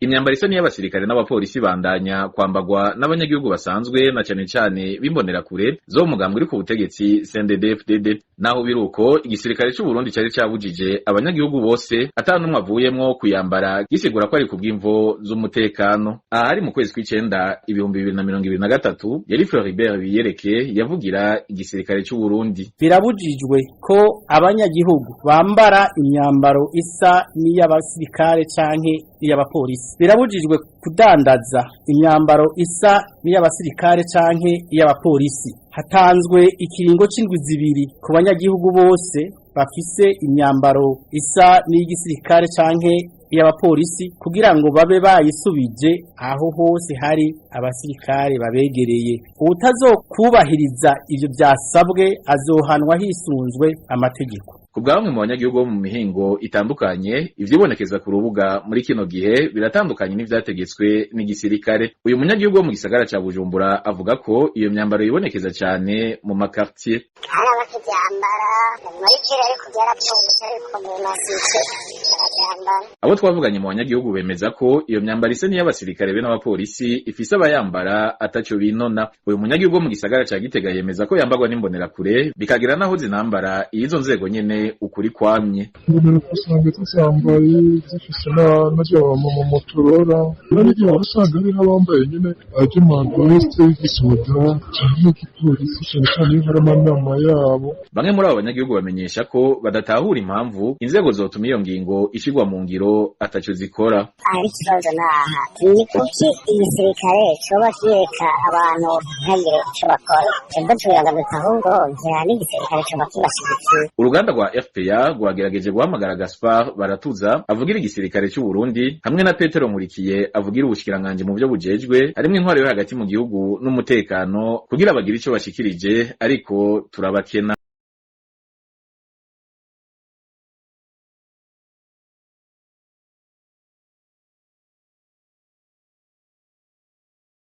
imyambaro isa n'iy'abasirikare n'abapolisi bandanya kwambagwa n'abanyagihugu basanzwe na cane cane b'imbonerakure zo mu mugambwe uri ku butegetsi CNDD-FDD. Naho biruko igisirikare c'u Burundi cari cabujije abanyagihugu bose ata numwe avuyemwo kuyambara gisigura ko ari kubw'imvo z'umutekano. Aha hari mu kwezi kw'icenda 2023 yari Floribert Biyereke yavugira igisirikare c'u Burundi. Birabujijwe ko abanyagihugu bambara imyambaro isa n'iy'abasirikare canke iy'abapolisi. Birabujijwe kudandaza imyambaro isa n'iy'abasirikare canke iy'abapolisi. Hatanzwe ikiringo c'indwi zibiri ku banyagihugu bose bafise imyambaro isa n'iy'igisirikare canke iy'abapolisi kugira ngo babe bayisubije aho hose hari abasirikare babegereye. Utazokubahiriza ivyo vyasabwe azohanwa hisunzwe amategeko. Kubwa bamwe mu banyagihugu bo mu mihingo itandukanye ivyibonekeza ku rubuga muri kino gihe biratandukanye n'ivyategetswe n'igisirikare. Uyu munyagihugu wo mu gisagara ca Bujumbura avuga ko iyo myambaro yibonekeza cane mu makartier. Hari abakivyambara muri kirere kugera ariko mu masike baravyambara. Abo twavuganye mu banyagihugu bemeza ko iyo myambaro isa n'iy'abasirikare be n'abapolisi ifise abayambara ataco binona. Uyu munyagihugu wo mu gisagara ca Gitega yemeza ko yambagwa n'imbonerakure bikagira naho zinambara izo nzego nyene ukuri kwamye. Usanga tuzambaye zifise n'abyama mu motorora n'igihe usanga hari n'abambaye nyine ajemandweste y'igisoda cyangwa igipolisi cyane cyane hari amanama yabo. Bamwe muri abo banyagihugu bamenyesha ko badatahura impamvu inzego zotuma iyo ngingo ishigwa mu ngiro ataco zikora. Ari ikibazo naha ni kuki igisirikare coba kireka abantu ntagire ico bakora ebwo tuyagamika ahubwo ngira n'igisirikare coba kibashigikiye. Uruganda rwa FPA rwagerageje guhamagara Gaspard Baratuza avugira igisirikare cy'u Burundi hamwe na Petero Nkurikiye avugira ubushikiranganje mu byo bujejwe harimo intwaro yo hagati mu gihugu n'umutekano kugira bagire ico bashikirije ariko turabakena.